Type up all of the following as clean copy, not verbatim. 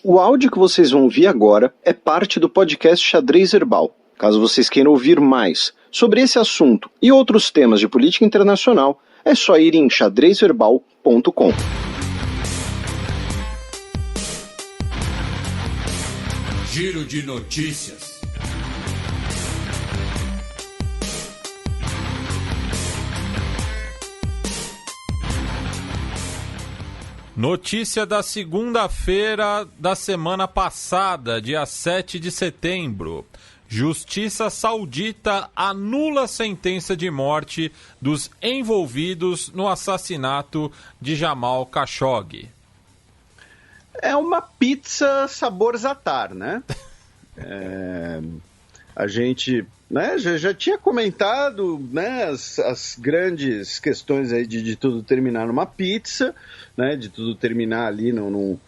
O áudio que vocês vão ouvir agora é parte do podcast Xadrez Verbal. Caso vocês queiram ouvir mais sobre esse assunto e outros temas de política internacional, é só ir em xadrezverbal.com. Giro de notícias. Notícia da segunda-feira da semana passada, dia 7 de setembro. Justiça Saudita anula a sentença de morte dos envolvidos no assassinato de Jamal Khashoggi. É uma pizza sabor Zatar, né? A gente, né, já tinha comentado, né, as grandes questões aí de tudo terminar numa pizza, né, de tudo terminar ali num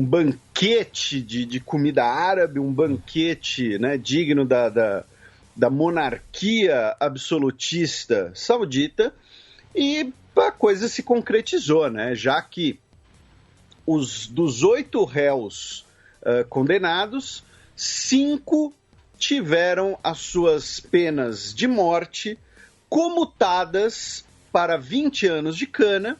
banquete de comida árabe, um banquete, né, digno da monarquia absolutista saudita, e a coisa se concretizou, né, já que dos 8 réus condenados, 5 tiveram as suas penas de morte comutadas para 20 anos de cana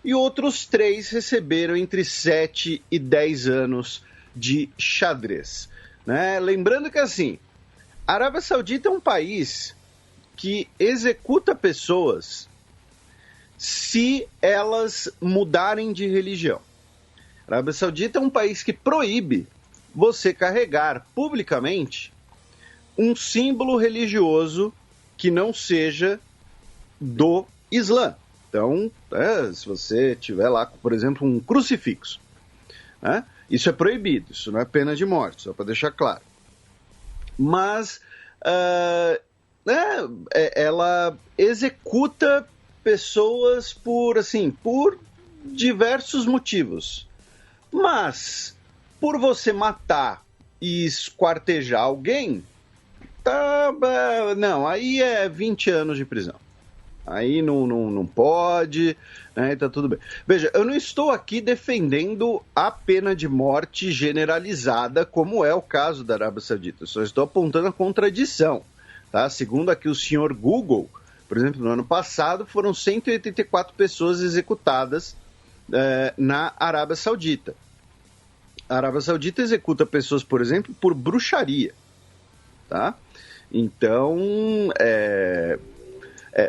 e outros 3 receberam entre 7 e 10 anos de xadrez. Né? Lembrando que, assim, a Arábia Saudita é um país que executa pessoas se elas mudarem de religião. A Arábia Saudita é um país que proíbe você carregar publicamente um símbolo religioso que não seja do Islã. Então, se você tiver lá, por exemplo, um crucifixo, né, isso é proibido, isso não é pena de morte, só para deixar claro. Mas ela executa pessoas por diversos motivos. Mas, por você matar e esquartejar alguém, aí é 20 anos de prisão. Aí não pode, né, tá tudo bem. Veja, eu não estou aqui defendendo a pena de morte generalizada, como é o caso da Arábia Saudita. Eu só estou apontando a contradição. Tá? Segundo aqui o senhor Google, por exemplo, no ano passado foram 184 pessoas executadas na Arábia Saudita. A Arábia Saudita executa pessoas, por exemplo, por bruxaria. Tá? Então,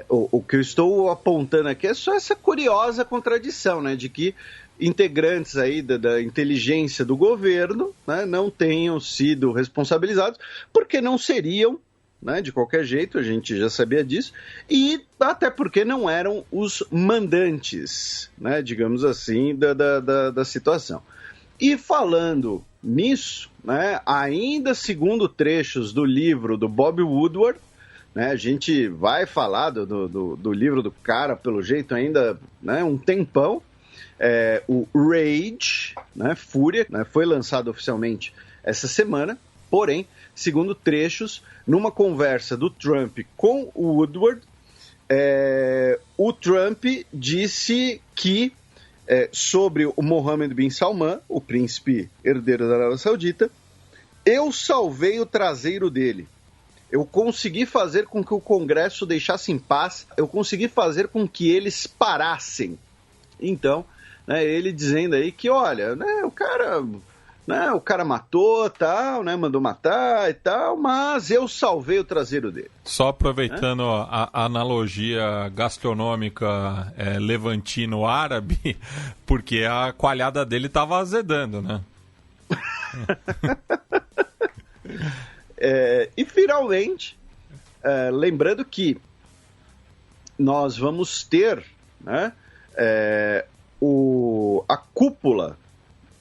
o que eu estou apontando aqui é só essa curiosa contradição, né, de que integrantes aí da inteligência do governo, né, não tenham sido responsabilizados, porque não seriam, né, de qualquer jeito, a gente já sabia disso, e até porque não eram os mandantes, né, digamos assim, da situação. E falando nisso, né, ainda segundo trechos do livro do Bob Woodward, né, a gente vai falar do livro do cara, pelo jeito, ainda, né, um tempão, o Rage, né, Fúria, né, foi lançado oficialmente essa semana, porém, segundo trechos, numa conversa do Trump com o Woodward, o Trump disse que sobre o Mohammed bin Salman, o príncipe herdeiro da Arábia Saudita, eu salvei o traseiro dele. Eu consegui fazer com que o Congresso deixasse em paz, eu consegui fazer com que eles parassem. Então, né, ele dizendo aí que, olha, né, o cara matou, tal, né, mandou matar e tal, mas eu salvei o traseiro dele. Só aproveitando a analogia gastronômica levantino-árabe, porque a coalhada dele estava azedando, né? E finalmente, lembrando que nós vamos ter, né, a cúpula,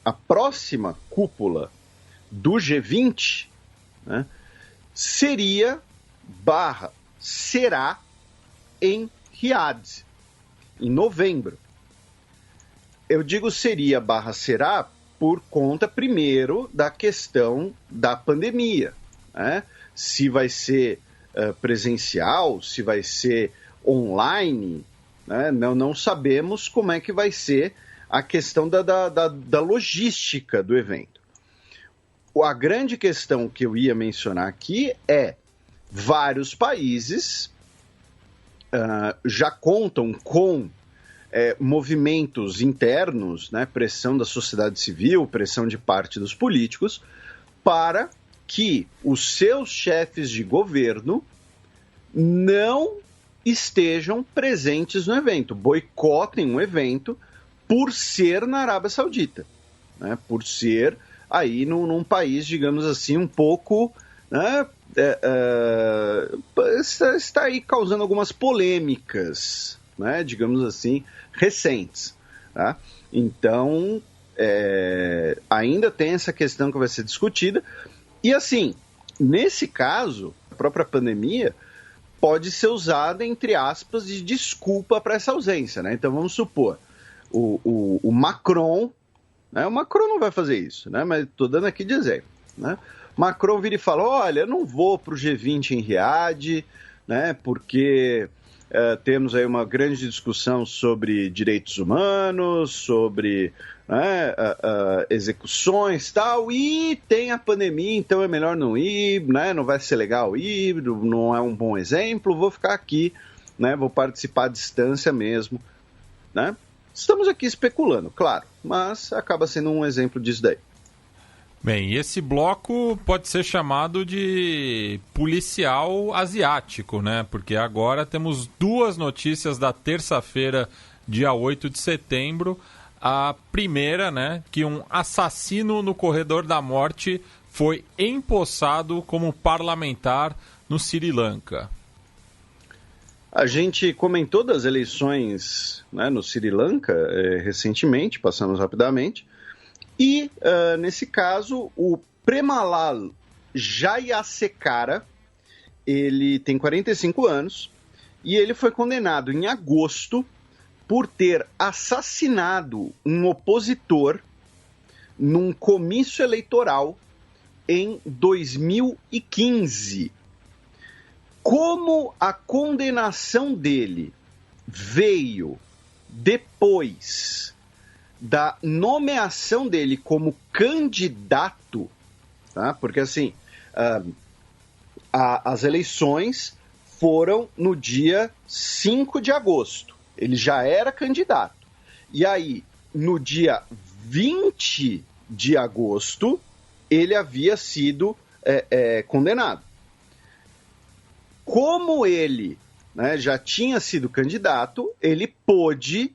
a próxima cúpula do G20, né, será em Riad, em novembro. Eu digo será por conta, primeiro, da questão da pandemia. Né? Se vai ser presencial, se vai ser online, né? Não sabemos como é que vai ser a questão da logística do evento. A grande questão que eu ia mencionar aqui é vários países já contam com movimentos internos, né, pressão da sociedade civil, pressão de parte dos políticos, para que os seus chefes de governo não estejam presentes no evento, boicotem o evento por ser na Arábia Saudita, né, por ser aí num país, digamos assim, um pouco... né, está aí causando algumas polêmicas, né, digamos assim, recentes. Tá? Então, ainda tem essa questão que vai ser discutida. E assim, nesse caso, a própria pandemia pode ser usada, entre aspas, de desculpa para essa ausência. Né? Então, vamos supor, o Macron, né, o Macron não vai fazer isso, né, mas estou dando aqui de exemplo, né? Macron vira e fala, olha, eu não vou para o G20 em Riad, né, porque temos aí uma grande discussão sobre direitos humanos, sobre execuções e tal, e tem a pandemia, então é melhor não ir, né, não vai ser legal ir, não é um bom exemplo, vou ficar aqui, né, vou participar à distância mesmo, né? Estamos aqui especulando, claro, mas acaba sendo um exemplo disso daí. Bem, esse bloco pode ser chamado de policial asiático, né? Porque agora temos duas notícias da terça-feira, dia 8 de setembro. A primeira, né, que um assassino no corredor da morte foi empossado como parlamentar no Sri Lanka. A gente comentou das eleições, né, no Sri Lanka recentemente, passamos rapidamente. E, nesse caso, o Premalal Jayasekara, ele tem 45 anos e ele foi condenado em agosto por ter assassinado um opositor num comício eleitoral em 2015. Como a condenação dele veio depois da nomeação dele como candidato, tá? Porque assim, as eleições foram no dia 5 de agosto, ele já era candidato, e aí no dia 20 de agosto ele havia sido condenado. Como ele, né, já tinha sido candidato, ele pôde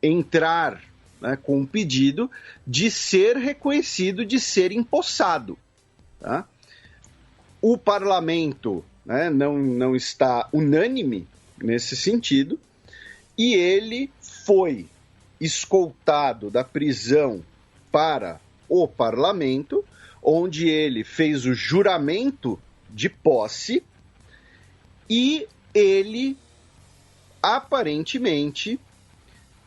entrar, né, com um pedido de ser reconhecido, de ser empossado. Tá? O parlamento, né, não está unânime nesse sentido, e ele foi escoltado da prisão para o parlamento, onde ele fez o juramento de posse, e ele aparentemente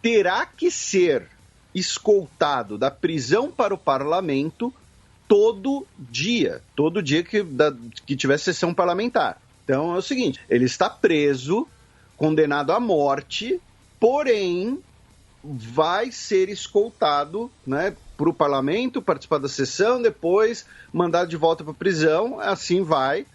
terá que ser escoltado da prisão para o parlamento todo dia que tiver sessão parlamentar. Então é o seguinte, ele está preso, condenado à morte, porém vai ser escoltado, né, para o parlamento, participar da sessão, depois mandado de volta para a prisão, assim vai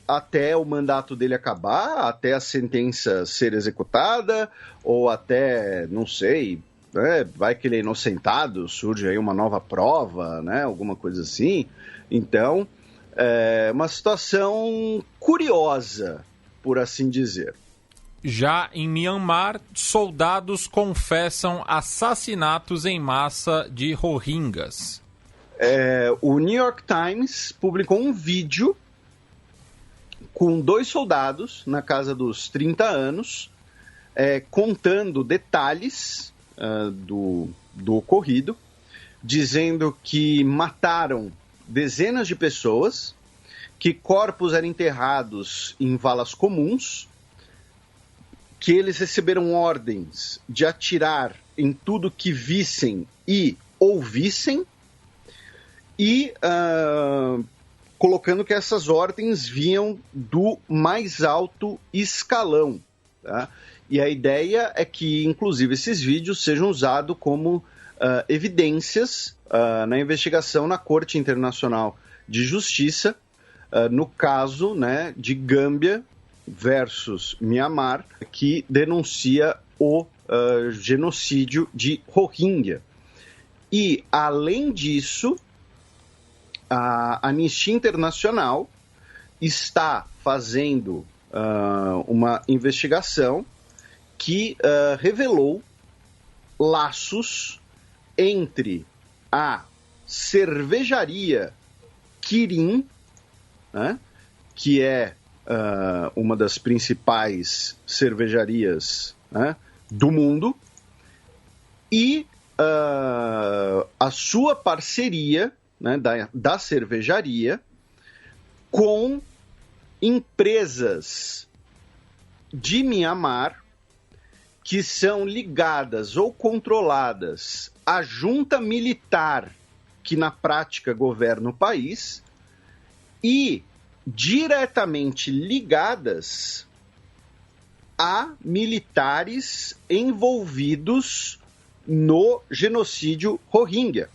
até o mandato dele acabar, até a sentença ser executada, ou até, não sei, né, vai que ele é inocentado, surge aí uma nova prova, né, alguma coisa assim. Então, é uma situação curiosa, por assim dizer. Já em Myanmar, soldados confessam assassinatos em massa de Rohingyas. O New York Times publicou um vídeo com 2 soldados na casa dos 30 anos, contando detalhes do ocorrido, dizendo que mataram dezenas de pessoas, que corpos eram enterrados em valas comuns, que eles receberam ordens de atirar em tudo que vissem e ouvissem, e colocando que essas ordens vinham do mais alto escalão. Tá? E a ideia é que, inclusive, esses vídeos sejam usados como evidências na investigação na Corte Internacional de Justiça, no caso, né, de Gâmbia versus Myanmar, que denuncia o genocídio de Rohingya. E, além disso, a Anistia Internacional está fazendo uma investigação que revelou laços entre a cervejaria Kirin, né, que é uma das principais cervejarias, né, do mundo, e a sua parceria, né, da cervejaria com empresas de Myanmar que são ligadas ou controladas à junta militar que na prática governa o país e diretamente ligadas a militares envolvidos no genocídio Rohingya.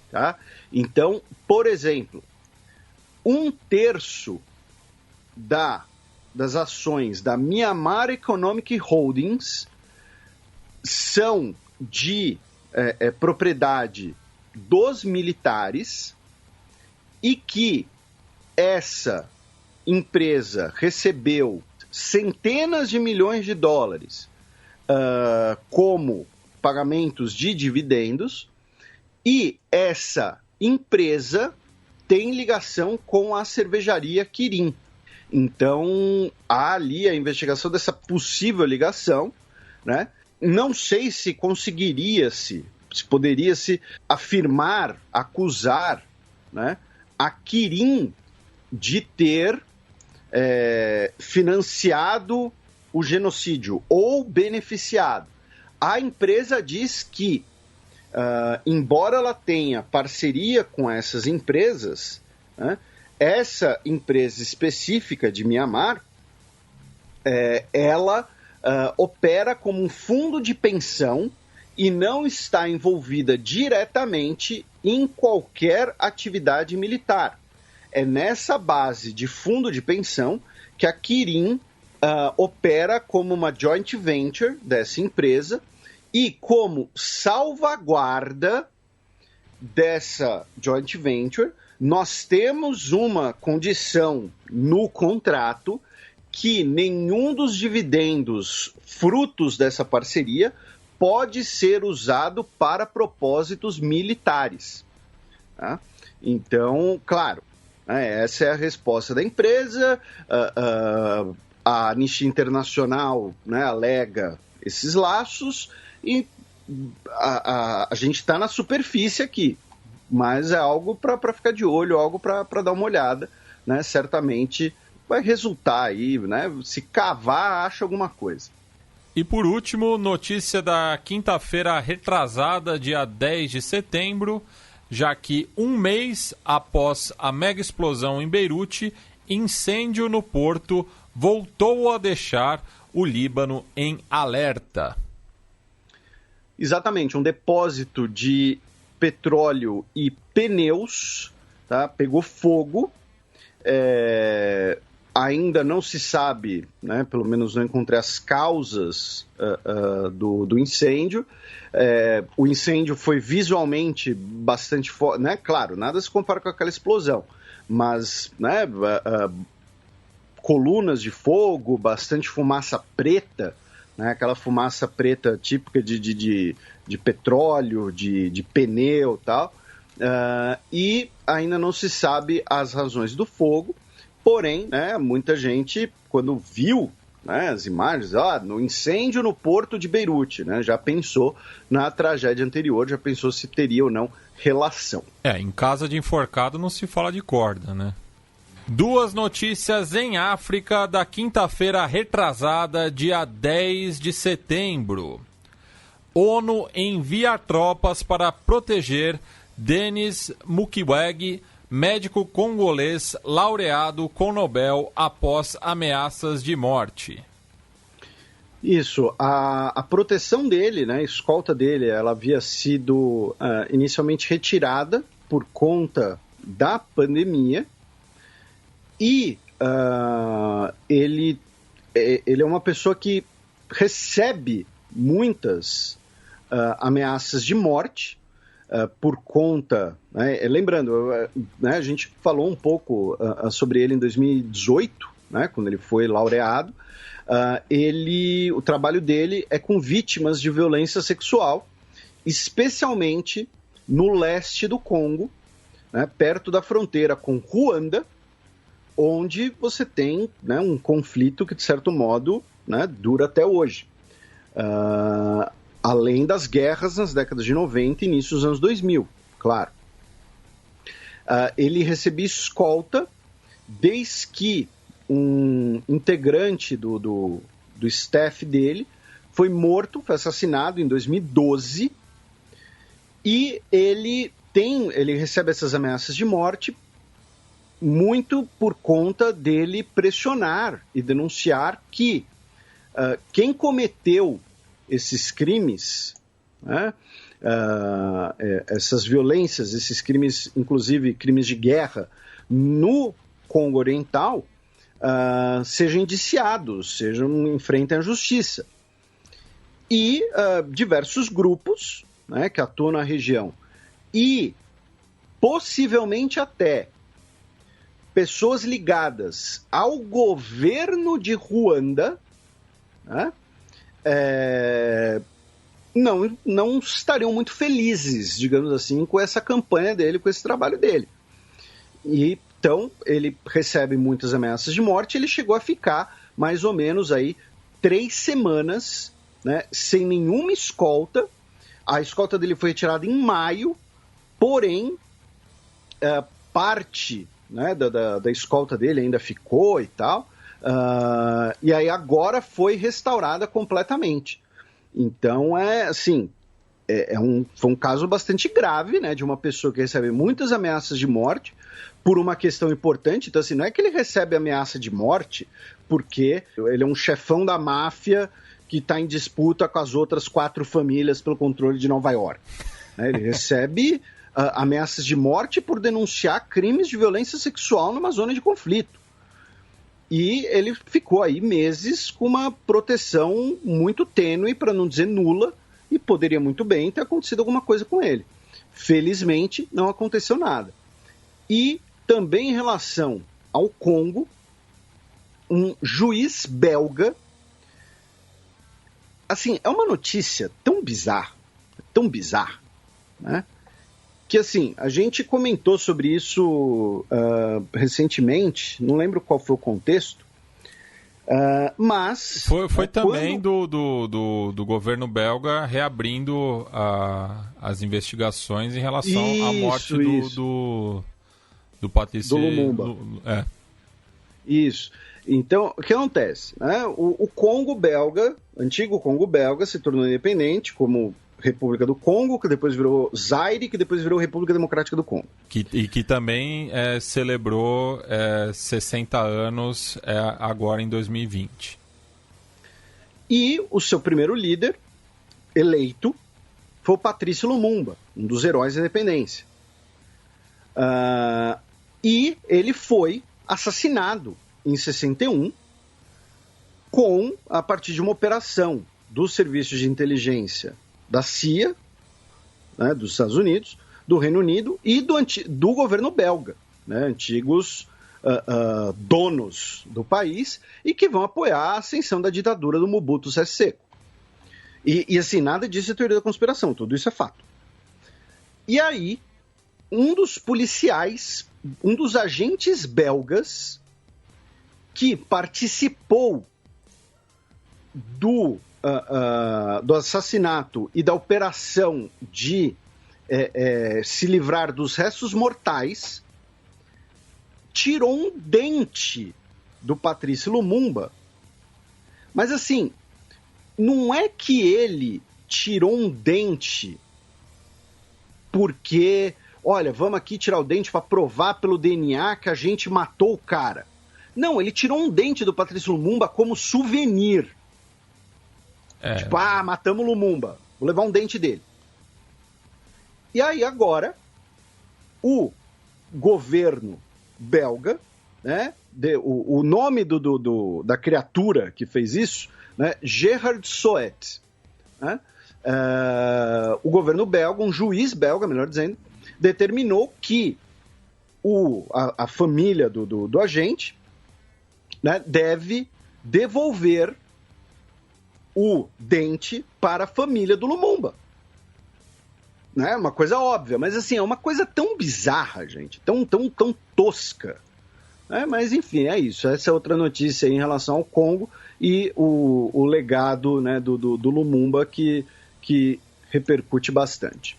Tá? Então, por exemplo, 1/3 das ações da Myanmar Economic Holdings são de propriedade dos militares e que essa empresa recebeu centenas de milhões de dólares como pagamentos de dividendos, e essa empresa tem ligação com a cervejaria Kirin. Então, há ali a investigação dessa possível ligação, né? Não sei se poderia-se afirmar, acusar, né, a Kirin de ter financiado o genocídio ou beneficiado. A empresa diz que, embora ela tenha parceria com essas empresas, né, essa empresa específica de Myanmar, ela opera como um fundo de pensão e não está envolvida diretamente em qualquer atividade militar. É nessa base de fundo de pensão que a Kirin opera como uma joint venture dessa empresa, e como salvaguarda dessa joint venture, nós temos uma condição no contrato que nenhum dos dividendos frutos dessa parceria pode ser usado para propósitos militares. Tá? Então, claro, essa é a resposta da empresa. A Anistia Internacional, né, alega esses laços e a gente está na superfície aqui. Mas é algo para ficar de olho, algo para dar uma olhada, né? Certamente vai resultar aí, né? Se cavar, acha alguma coisa. E por último, notícia da quinta-feira retrasada, dia 10 de setembro, já que um mês após a mega explosão em Beirute, incêndio no porto voltou a deixar o Líbano em alerta. Exatamente, um depósito de petróleo e pneus, tá? Pegou fogo, ainda não se sabe, né? Pelo menos não encontrei as causas do incêndio. O incêndio foi visualmente bastante forte, né? Claro, nada se compara com aquela explosão, mas, né, colunas de fogo, bastante fumaça preta, né? Aquela fumaça preta típica de petróleo, de pneu e tal, e ainda não se sabe as razões do fogo, porém, né, muita gente, quando viu, né, as imagens, no incêndio no porto de Beirute, né, já pensou na tragédia anterior, já pensou se teria ou não relação. Em casa de enforcado não se fala de corda, né? Duas notícias em África da quinta-feira retrasada, dia 10 de setembro. ONU envia tropas para proteger Denis Mukwege, médico congolês laureado com Nobel após ameaças de morte. Isso, a proteção dele, né, a escolta dele, ela havia sido inicialmente retirada por conta da pandemia e ele é uma pessoa que recebe muitas ameaças de morte por conta, né, lembrando, né, a gente falou um pouco sobre ele em 2018, né, quando ele foi laureado. O trabalho dele é com vítimas de violência sexual, especialmente no leste do Congo, né, perto da fronteira com Ruanda, onde você tem, né, um conflito que, de certo modo, né, dura até hoje. Além das guerras nas décadas de 90 e início dos anos 2000, claro. Ele recebia escolta desde que um integrante do staff dele foi assassinado em 2012, e ele recebe essas ameaças de morte muito por conta dele pressionar e denunciar que quem cometeu esses crimes, né, essas violências, esses crimes, inclusive crimes de guerra no Congo Oriental, sejam indiciados, enfrentem a justiça. E diversos grupos, né, que atuam na região e possivelmente até pessoas ligadas ao governo de Ruanda, né, não estariam muito felizes, digamos assim, com essa campanha dele, com esse trabalho dele. E então, ele recebe muitas ameaças de morte. Ele chegou a ficar mais ou menos aí 3 semanas, né, sem nenhuma escolta. A escolta dele foi retirada em maio, porém, parte, né, da escolta dele ainda ficou e tal. E aí agora foi restaurada completamente. Então, assim, foi um caso bastante grave, né, de uma pessoa que recebe muitas ameaças de morte por uma questão importante. Então, assim, não é que ele recebe ameaça de morte porque ele é um chefão da máfia que está em disputa com as outras 4 famílias pelo controle de Nova York. Né? Ele recebe ameaças de morte por denunciar crimes de violência sexual numa zona de conflito. E ele ficou aí meses com uma proteção muito tênue, para não dizer nula, e poderia muito bem ter acontecido alguma coisa com ele. Felizmente, não aconteceu nada. E também em relação ao Congo, um juiz belga, assim, é uma notícia tão bizarra, né? Que, assim, a gente comentou sobre isso recentemente, não lembro qual foi o contexto, mas... Foi também do governo belga reabrindo as investigações em relação à morte do Patrice Lumumba. Isso. Então, o que acontece? Né? O Congo belga, antigo Congo belga, se tornou independente como República do Congo, que depois virou Zaire, que depois virou República Democrática do Congo. Que também celebrou 60 anos agora em 2020. E o seu primeiro líder eleito foi o Patrice Lumumba, um dos heróis da independência. E ele foi assassinado em 61 a partir de uma operação dos serviços de inteligência da CIA, né, dos Estados Unidos, do Reino Unido e do governo belga, né, antigos donos do país, e que vão apoiar a ascensão da ditadura do Mobutu Sese Seko. E assim, nada disso é teoria da conspiração, tudo isso é fato. E aí, um dos policiais, um dos agentes belgas que participou do assassinato e da operação de se livrar dos restos mortais, tirou um dente do Patrice Lumumba. Mas assim, não é que ele tirou um dente porque, olha, vamos aqui tirar o dente para provar pelo DNA que a gente matou o cara. Não, ele tirou um dente do Patrice Lumumba como souvenir. Tipo, matamos o Lumumba, vou levar um dente dele. E aí agora, o governo belga, né, o nome da criatura que fez isso, né, Gerhard Soet, né, o governo belga, um juiz belga, melhor dizendo, determinou que a família do agente, né, deve devolver o dente para a família do Lumumba. Né? Uma coisa óbvia, mas assim, é uma coisa tão bizarra, gente, tão tosca. Mas enfim, é isso. Essa é outra notícia aí em relação ao Congo e o legado, né, do Lumumba que repercute bastante.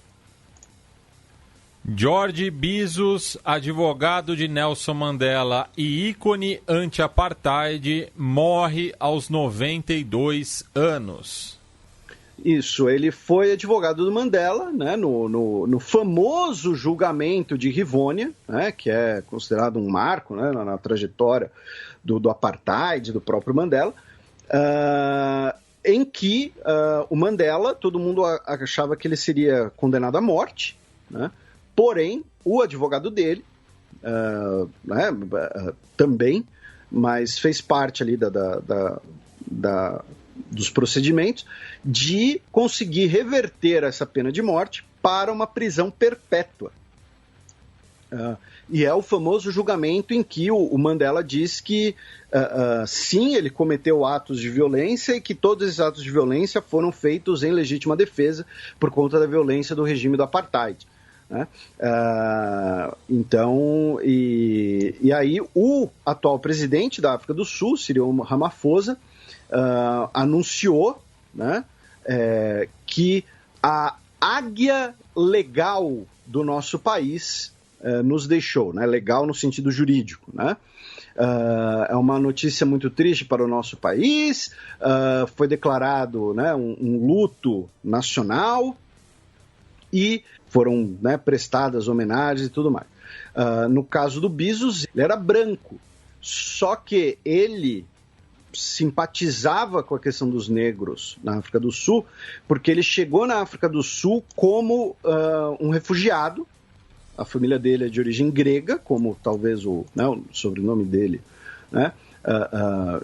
Jorge Bizos, advogado de Nelson Mandela e ícone anti-apartheid, morre aos 92 anos. Isso, ele foi advogado do Mandela, né, no famoso julgamento de Rivônia, né, que é considerado um marco, né, na trajetória do apartheid, do próprio Mandela, em que o Mandela, todo mundo achava que ele seria condenado à morte, né, porém, o advogado dele, também, mas fez parte ali dos procedimentos, de conseguir reverter essa pena de morte para uma prisão perpétua. E é o famoso julgamento em que o Mandela diz que, sim, ele cometeu atos de violência e que todos esses atos de violência foram feitos em legítima defesa por conta da violência do regime do apartheid. Né? Então, e aí o atual presidente da África do Sul, Cyril Ramaphosa, anunciou, né, que a águia legal do nosso país nos deixou, né, legal no sentido jurídico, né? É uma notícia muito triste para o nosso país, foi declarado, né, um luto nacional e foram, né, prestadas homenagens e tudo mais. No caso do Bizos, ele era branco, só que ele simpatizava com a questão dos negros na África do Sul, porque ele chegou na África do Sul como um refugiado. A família dele é de origem grega, como talvez o sobrenome dele, né,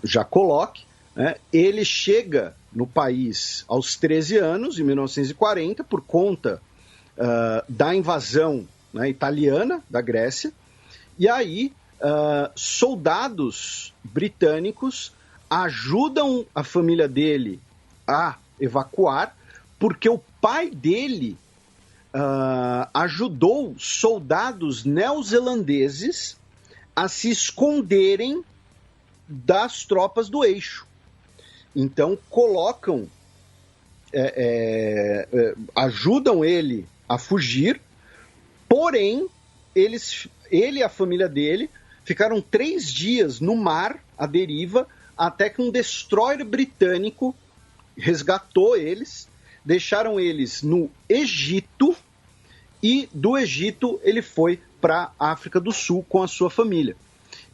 já coloque. Né? Ele chega no país aos 13 anos, em 1940, por conta da invasão, né, italiana da Grécia, e aí soldados britânicos ajudam a família dele a evacuar, porque o pai dele ajudou soldados neozelandeses a se esconderem das tropas do eixo. Então colocam, ajudam ele a fugir, porém ele e a família dele ficaram 3 dias no mar, à deriva, até que um destroyer britânico resgatou eles, deixaram eles no Egito, e do Egito ele foi para a África do Sul com a sua família.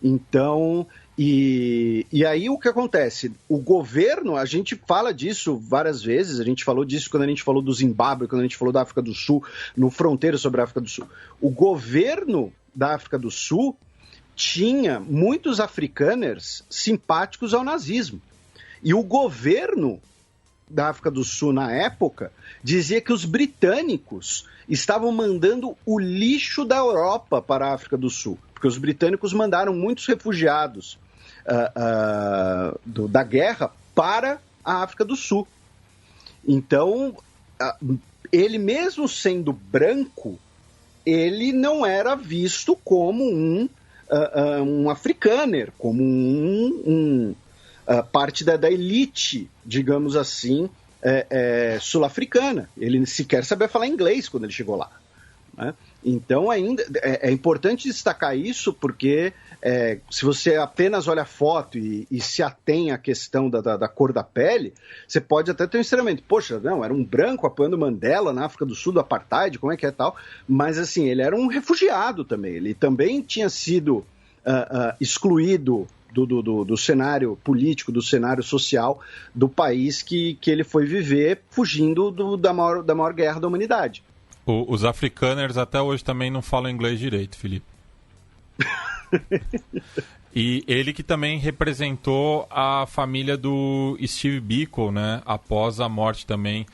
Então, e aí o que acontece? O governo, a gente fala disso várias vezes, a gente falou disso quando a gente falou do Zimbábue, quando a gente falou da África do Sul, no Fronteira sobre a África do Sul. O governo da África do Sul tinha muitos afrikaners simpáticos ao nazismo. E o governo da África do Sul, na época, dizia que os britânicos estavam mandando o lixo da Europa para a África do Sul, porque os britânicos mandaram muitos refugiados da guerra para a África do Sul. Então, ele mesmo sendo branco, ele não era visto como um afrikaner, como parte da elite, digamos assim, sul-africana. Ele sequer sabia falar inglês quando ele chegou lá. Né? Então, ainda é importante destacar isso, porque se você apenas olha a foto e se atém à questão da cor da pele, você pode até ter um estranhamento. Poxa, não, era um branco apoiando Mandela na África do Sul, do apartheid, como é que é tal? Mas, assim, ele era um refugiado também. Ele também tinha sido excluído do cenário político, do cenário social do país que ele foi viver fugindo da maior guerra da humanidade. Os afrikaners até hoje também não falam inglês direito, Felipe. E ele que também representou a família do Steve Biko, né, após a morte também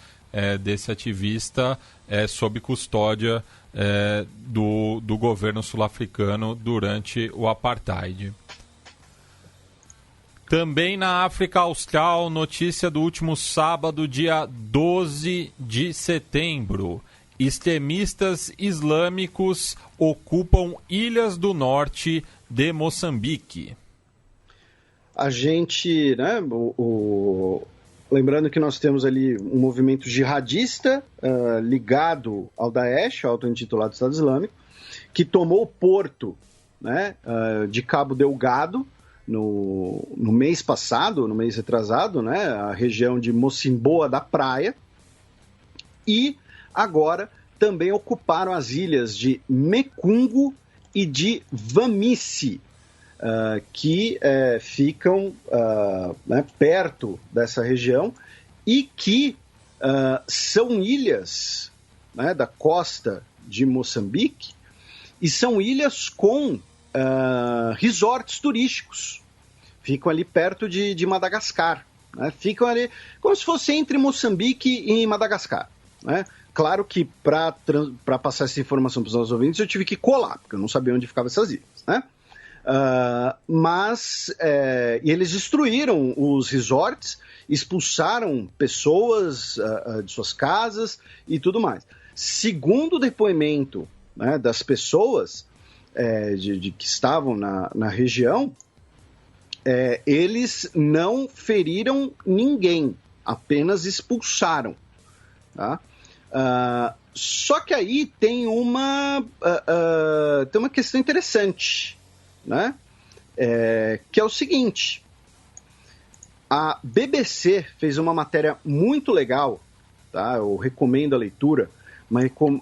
desse ativista sob custódia do governo sul-africano durante o apartheid. Também na África Austral, notícia do último sábado, dia 12 de setembro. Extremistas islâmicos ocupam ilhas do norte de Moçambique. A gente, né, lembrando que nós temos ali um movimento jihadista ligado ao Daesh, ao auto-intitulado Estado Islâmico, que tomou o porto, né, de Cabo Delgado no mês passado, no mês retrasado, né, a região de Mocimboa da Praia, e agora também ocuparam as ilhas de Mecungo e de Vamice, que ficam né, perto dessa região e que são ilhas, né, da costa de Moçambique, e são ilhas com resorts turísticos. Ficam ali perto de Madagascar, né? Ficam ali como se fosse entre Moçambique e Madagascar, né? Claro que para passar essa informação para os nossos ouvintes eu tive que colar, porque eu não sabia onde ficavam essas ilhas, né? E eles destruíram os resorts, expulsaram pessoas de suas casas e tudo mais. Segundo o depoimento, né, das pessoas que estavam na região, eles não feriram ninguém, apenas expulsaram, tá? Só que aí tem uma questão interessante, né? Que é o seguinte: a BBC fez uma matéria muito legal, tá? Eu recomendo a leitura,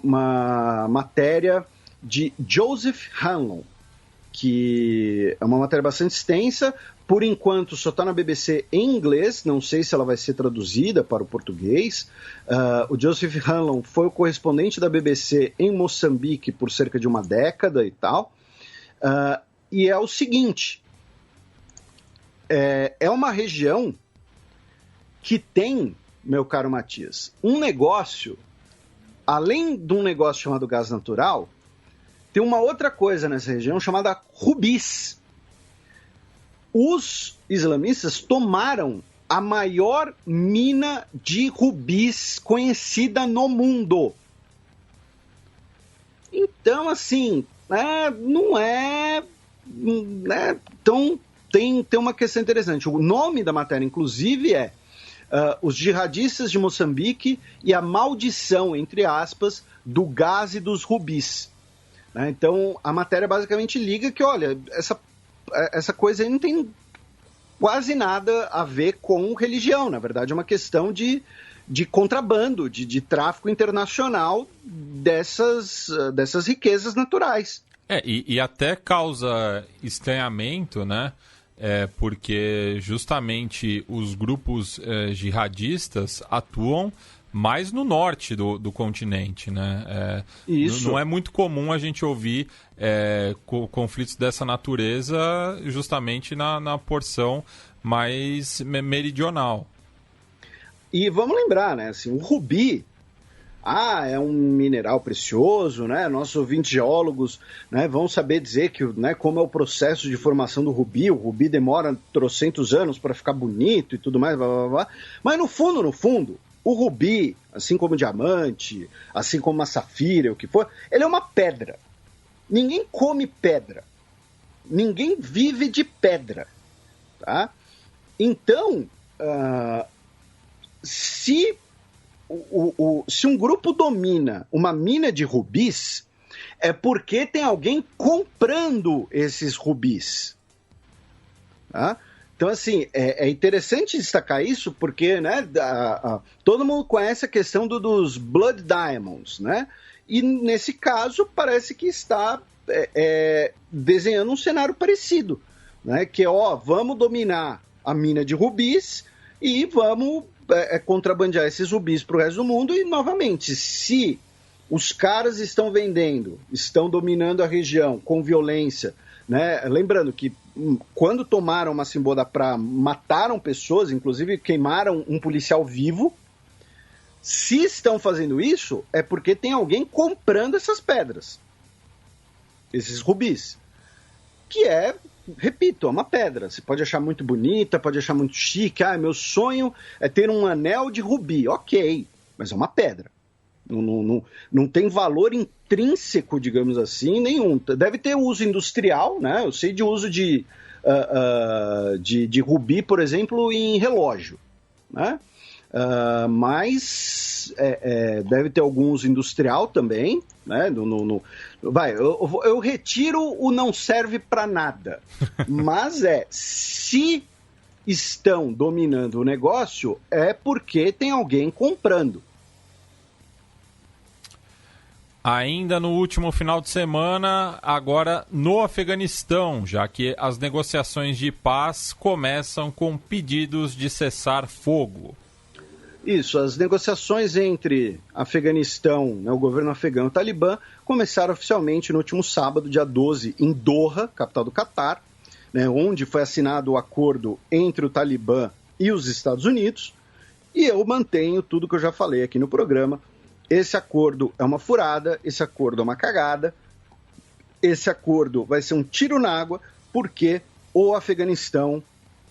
uma matéria de Joseph Hanlon, que é uma matéria bastante extensa. Por enquanto só está na BBC em inglês, não sei se ela vai ser traduzida para o português. O Joseph Hanlon foi o correspondente da BBC em Moçambique por cerca de uma década e tal. E é o seguinte, é uma região que tem, meu caro Matias, um negócio, além de um negócio chamado gás natural, tem uma outra coisa nessa região chamada rubis. Os islamistas tomaram a maior mina de rubis conhecida no mundo. Então, assim, não é... Então, tem uma questão interessante. O nome da matéria, inclusive, é Os Jihadistas de Moçambique e a Maldição, entre aspas, do Gás e dos Rubis. Então, a matéria basicamente liga que, olha, essa coisa aí não tem quase nada a ver com religião. Na verdade, é uma questão de contrabando, de tráfico internacional dessas riquezas naturais. E até causa estranhamento, né? Porque justamente os grupos jihadistas atuam mais no norte do continente, né? Isso. Não é muito comum a gente ouvir conflitos dessa natureza justamente na porção mais meridional. E vamos lembrar, né? Assim, o rubi é um mineral precioso, né? Nossos ouvintes geólogos, né, vão saber dizer que, né, como é o processo de formação do rubi. O rubi demora trocentos anos para ficar bonito e tudo mais, blá, blá, blá. Mas no fundo, o rubi, assim como o diamante, assim como a safira, o que for, ele é uma pedra. Ninguém come pedra. Ninguém vive de pedra. Tá? Então, se um grupo domina uma mina de rubis, é porque tem alguém comprando esses rubis. Tá? Então, assim, é interessante destacar isso porque, né, todo mundo conhece a questão dos Blood Diamonds, né? E, nesse caso, parece que está desenhando um cenário parecido. né? Que vamos dominar a mina de rubis e vamos contrabandear esses rubis para o resto do mundo. E, novamente, se os caras estão vendendo, estão dominando a região com violência, né? Lembrando que quando tomaram Macimboa da Praia, mataram pessoas, inclusive queimaram um policial vivo. Se estão fazendo isso, é porque tem alguém comprando essas pedras, esses rubis, que repito, é uma pedra. Você pode achar muito bonita, pode achar muito chique. Meu sonho é ter um anel de rubi. Ok, mas é uma pedra. Não tem valor intrínseco, digamos assim, nenhum. Deve ter uso industrial, né? Eu sei de uso de rubi, por exemplo, em relógio, né? Mas deve ter algum uso industrial também, né? Eu retiro o não serve para nada, mas se estão dominando o negócio, é porque tem alguém comprando. Ainda no último final de semana, agora no Afeganistão, já que as negociações de paz começam com pedidos de cessar fogo. Isso, as negociações entre Afeganistão, né, o governo afegão e o Talibã, começaram oficialmente no último sábado, dia 12, em Doha, capital do Catar, né, onde foi assinado o acordo entre o Talibã e os Estados Unidos, e eu mantenho tudo que eu já falei aqui no programa. Esse acordo é uma furada, esse acordo é uma cagada, esse acordo vai ser um tiro na água, porque o Afeganistão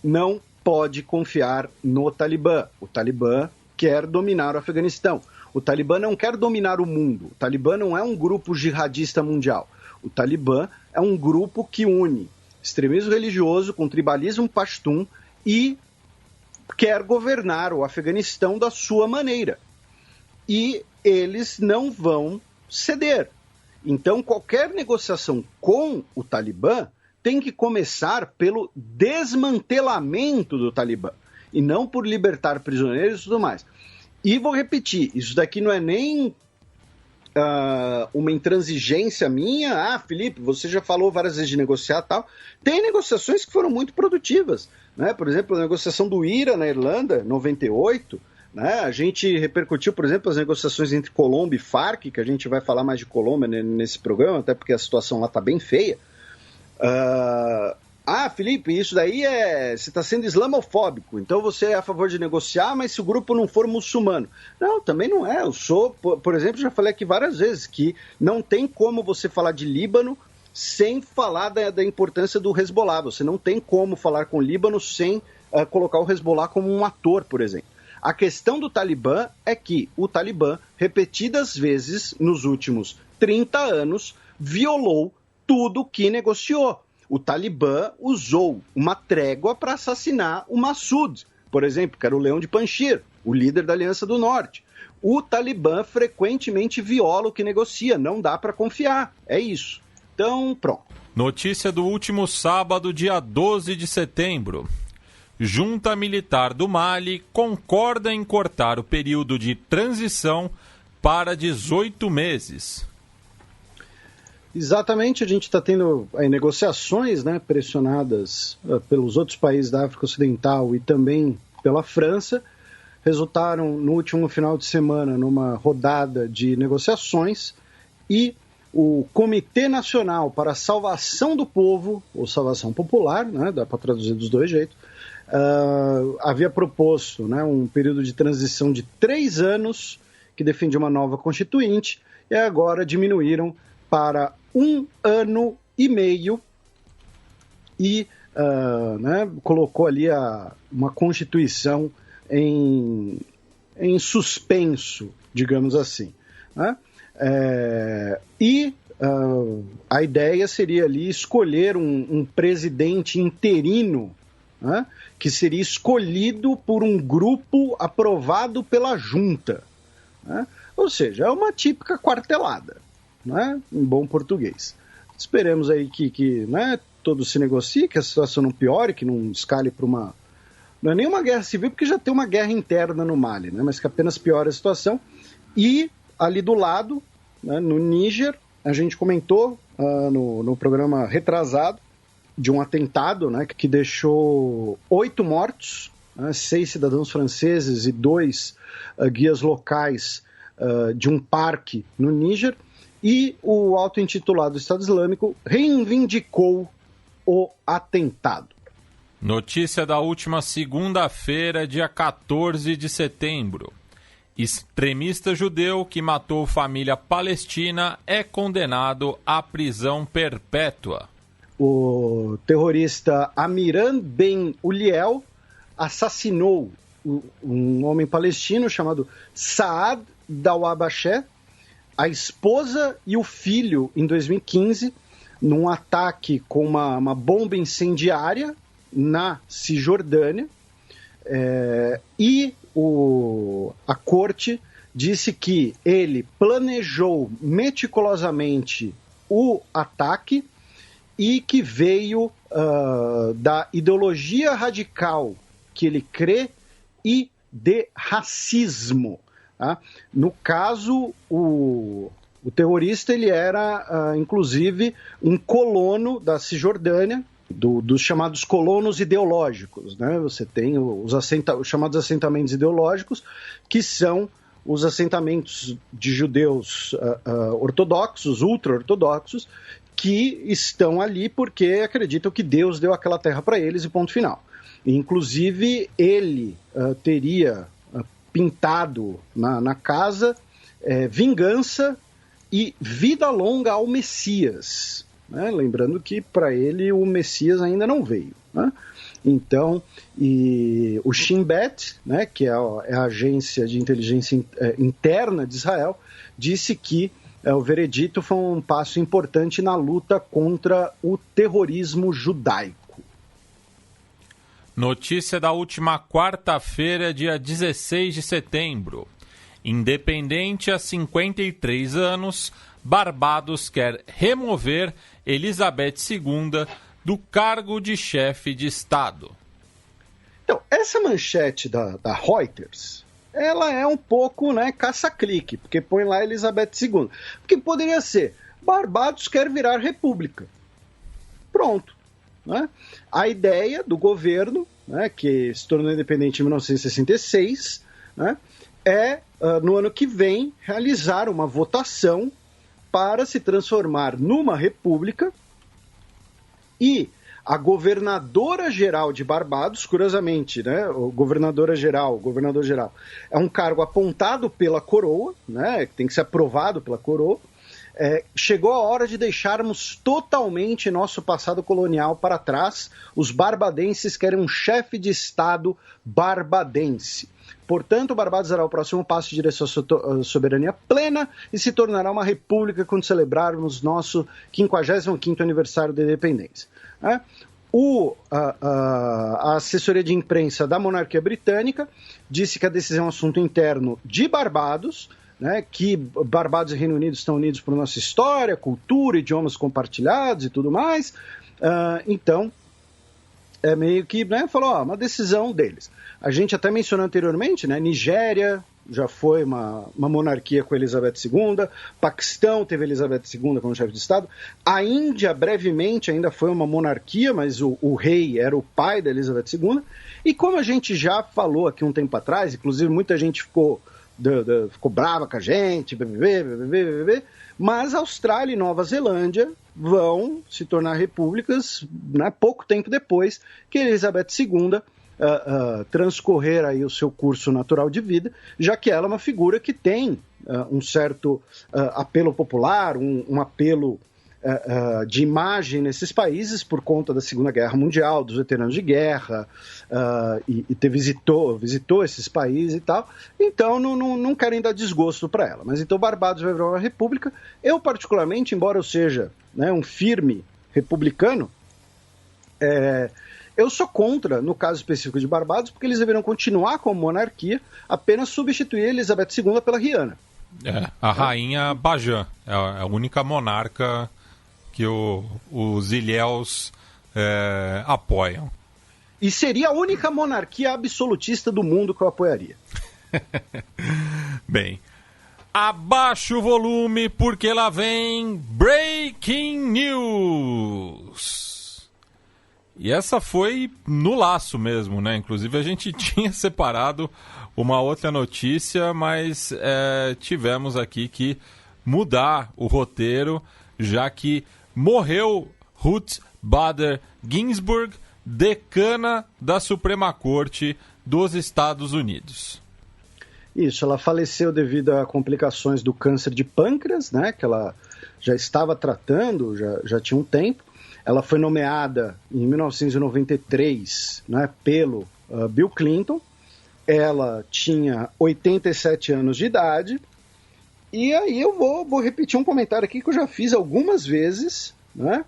não pode confiar no Talibã. O Talibã quer dominar o Afeganistão. O Talibã não quer dominar o mundo. O Talibã não é um grupo jihadista mundial. O Talibã é um grupo que une extremismo religioso com tribalismo pashtun e quer governar o Afeganistão da sua maneira. E eles não vão ceder. Então, qualquer negociação com o Talibã tem que começar pelo desmantelamento do Talibã, e não por libertar prisioneiros e tudo mais. E vou repetir, isso daqui não é nem uma intransigência minha. Felipe, você já falou várias vezes de negociar e tal. Tem negociações que foram muito produtivas, né? Por exemplo, a negociação do IRA na Irlanda, 98, né? A gente repercutiu, por exemplo, as negociações entre Colômbia e Farc, que a gente vai falar mais de Colômbia nesse programa, até porque a situação lá está bem feia. Felipe, isso daí você está sendo islamofóbico, então você é a favor de negociar, mas se o grupo não for muçulmano. Não, também não é. Eu sou, por exemplo, já falei aqui várias vezes que não tem como você falar de Líbano sem falar da importância do Hezbollah. Você não tem como falar com o Líbano sem colocar o Hezbollah como um ator, por exemplo. A questão do Talibã é que o Talibã, repetidas vezes nos últimos 30 anos, violou tudo que negociou. O Talibã usou uma trégua para assassinar o Massoud, por exemplo, que era o Leão de Panjshir, o líder da Aliança do Norte. O Talibã frequentemente viola o que negocia, não dá para confiar, é isso. Então, pronto. Notícia do último sábado, dia 12 de setembro. Junta militar do Mali concorda em cortar o período de transição para 18 meses. Exatamente, a gente está tendo aí negociações, né, pressionadas pelos outros países da África Ocidental e também pela França, resultaram no último final de semana numa rodada de negociações, e o Comitê Nacional para a Salvação do Povo, ou Salvação Popular, né, dá para traduzir dos dois jeitos, havia proposto, né, um período de transição de 3 anos, que defendia uma nova constituinte, e agora diminuíram para 1 ano e meio e colocou ali uma constituição em suspenso, digamos assim, né? A ideia seria ali escolher um presidente interino, né, que seria escolhido por um grupo aprovado pela junta, né? Ou seja, é uma típica quartelada, né, em bom português. Esperemos aí que né, todo se negocie, que a situação não piore, que não escale para uma... Não é nem uma guerra civil, porque já tem uma guerra interna no Mali, né, mas que apenas piore a situação. E ali do lado, né, no Níger, a gente comentou no programa retrasado de um atentado, né, que deixou 8 mortos, né, 6 cidadãos franceses e 2 guias locais de um parque no Níger, e o auto-intitulado Estado Islâmico reivindicou o atentado. Notícia da última segunda-feira, dia 14 de setembro. Extremista judeu que matou família palestina é condenado à prisão perpétua. O terrorista Amiran Ben Uliel assassinou um homem palestino chamado Saad Dawabaché, a esposa e o filho em 2015, num ataque com uma bomba incendiária na Cisjordânia, e a corte disse que ele planejou meticulosamente o ataque e que veio da ideologia radical que ele crê e de racismo. Tá? No caso, o terrorista ele era, inclusive, um colono da Cisjordânia, dos chamados colonos ideológicos, né? Você tem os chamados assentamentos ideológicos, que são os assentamentos de judeus ortodoxos, ultra-ortodoxos, que estão ali porque acreditam que Deus deu aquela terra para eles e ponto final. Inclusive, ele teria pintado na casa vingança e vida longa ao Messias. Né? Lembrando que para ele o Messias ainda não veio. Né? Então, o Shin Bet, né, que é a agência de inteligência interna de Israel, disse que o veredito foi um passo importante na luta contra o terrorismo judaico. Notícia da última quarta-feira, dia 16 de setembro. Independente há 53 anos, Barbados quer remover Elizabeth II do cargo de chefe de Estado. Então, essa manchete da Reuters, ela é um pouco, né, caça-clique, porque põe lá Elizabeth II. Porque poderia ser, Barbados quer virar república. Pronto. Né? A ideia do governo, né, que se tornou independente em 1966, né, no ano que vem, realizar uma votação para se transformar numa república, e a governadora-geral de Barbados, curiosamente, né, o governador-geral, é um cargo apontado pela coroa, né, que tem que ser aprovado pela coroa. Chegou a hora de deixarmos totalmente nosso passado colonial para trás. Os barbadenses querem um chefe de Estado barbadense. Portanto, Barbados dará o próximo passo em direção à soberania plena e se tornará uma república quando celebrarmos nosso 55º aniversário da independência. A assessoria de imprensa da monarquia britânica disse que a decisão é um assunto interno de Barbados, né, que Barbados e Reino Unido estão unidos por nossa história, cultura, idiomas compartilhados e tudo mais. Então, meio que, né, falou, uma decisão deles. A gente até mencionou anteriormente, né, Nigéria já foi uma monarquia com Elizabeth II, Paquistão teve Elizabeth II como chefe de Estado, a Índia brevemente ainda foi uma monarquia, mas o rei era o pai da Elizabeth II, e como a gente já falou aqui um tempo atrás, inclusive muita gente ficou brava com a gente, mas Austrália e Nova Zelândia vão se tornar repúblicas, né, pouco tempo depois que Elizabeth II transcorrer aí o seu curso natural de vida, já que ela é uma figura que tem um certo apelo popular, um apelo de imagem nesses países por conta da Segunda Guerra Mundial, dos veteranos de guerra, e visitou esses países e tal. Então não querem dar desgosto para ela. Mas então Barbados vai virar uma república. Eu particularmente, embora eu seja, né, um firme republicano, eu sou contra, no caso específico de Barbados, porque eles deveriam continuar como monarquia, apenas substituir Elizabeth II pela Rihanna. A rainha Bajan é a única monarca que os ilhéus apoiam. E seria a única monarquia absolutista do mundo que eu apoiaria. Bem, abaixa o volume porque lá vem Breaking News. E essa foi no laço mesmo, né? Inclusive a gente tinha separado uma outra notícia, mas tivemos aqui que mudar o roteiro, já que morreu Ruth Bader Ginsburg, decana da Suprema Corte dos Estados Unidos. Isso, ela faleceu devido a complicações do câncer de pâncreas, né? Que ela já estava tratando, já tinha um tempo. Ela foi nomeada em 1993, né, pelo Bill Clinton. Ela tinha 87 anos de idade. E aí eu vou repetir um comentário aqui que eu já fiz algumas vezes, né,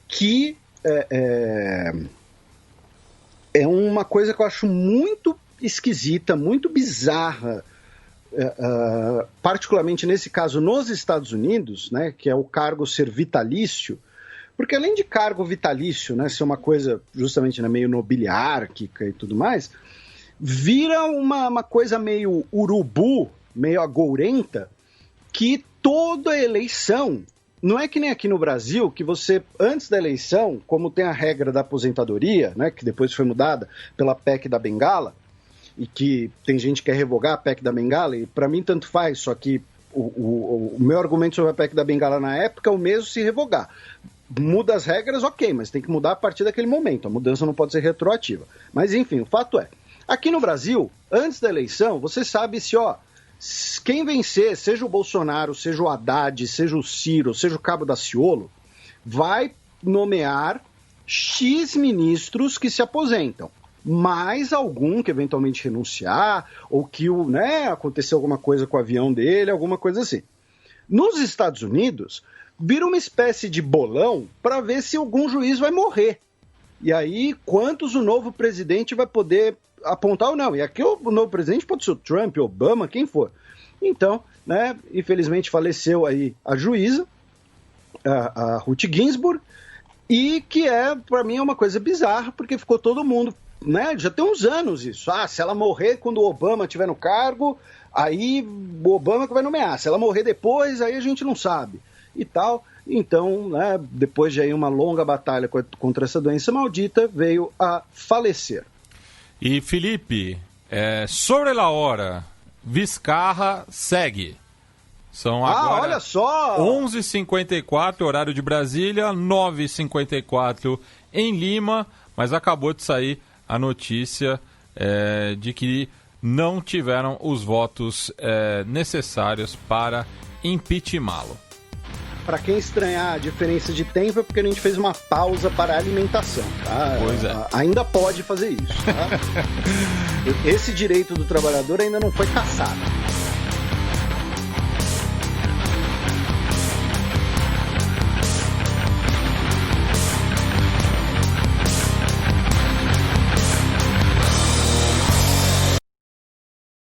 que é uma coisa que eu acho muito esquisita, muito bizarra, particularmente nesse caso nos Estados Unidos, né, que é o cargo ser vitalício. Porque além de cargo vitalício, né, ser uma coisa justamente, né, meio nobiliárquica e tudo mais, vira uma coisa meio urubu, meio agourenta, que toda eleição, não é que nem aqui no Brasil, que você, antes da eleição, como tem a regra da aposentadoria, né, que depois foi mudada pela PEC da Bengala, e que tem gente que quer revogar a PEC da Bengala, e para mim tanto faz, só que o meu argumento sobre a PEC da Bengala na época é o mesmo se revogar. Muda as regras, ok, mas tem que mudar a partir daquele momento. A mudança não pode ser retroativa. Mas, enfim, o fato é, aqui no Brasil, antes da eleição, você sabe se, quem vencer, seja o Bolsonaro, seja o Haddad, seja o Ciro, seja o Cabo Daciolo, vai nomear X ministros que se aposentam. Mais algum que eventualmente renunciar, ou que aconteceu alguma coisa com o avião dele, alguma coisa assim. Nos Estados Unidos, vira uma espécie de bolão para ver se algum juiz vai morrer. E aí, quantos o novo presidente vai poder apontar ou não. E aqui o novo presidente pode ser o Trump, Obama, quem for. Então, né, infelizmente faleceu aí a juíza, a Ruth Ginsburg, e que para mim é uma coisa bizarra, porque ficou todo mundo, né, já tem uns anos isso. Se ela morrer quando o Obama estiver no cargo, aí o Obama que vai nomear. Se ela morrer depois, aí a gente não sabe. E tal, então, né, depois de aí uma longa batalha contra essa doença maldita, veio a falecer. E Felipe, sobre a hora, Vizcarra segue. São agora olha só! 11h54, horário de Brasília, 9h54 em Lima, mas acabou de sair a notícia de que não tiveram os votos necessários para impeachmentá-lo. Para quem estranhar a diferença de tempo, é porque a gente fez uma pausa para a alimentação, tá? Pois é. Ainda pode fazer isso, tá? Esse direito do trabalhador ainda não foi cassado.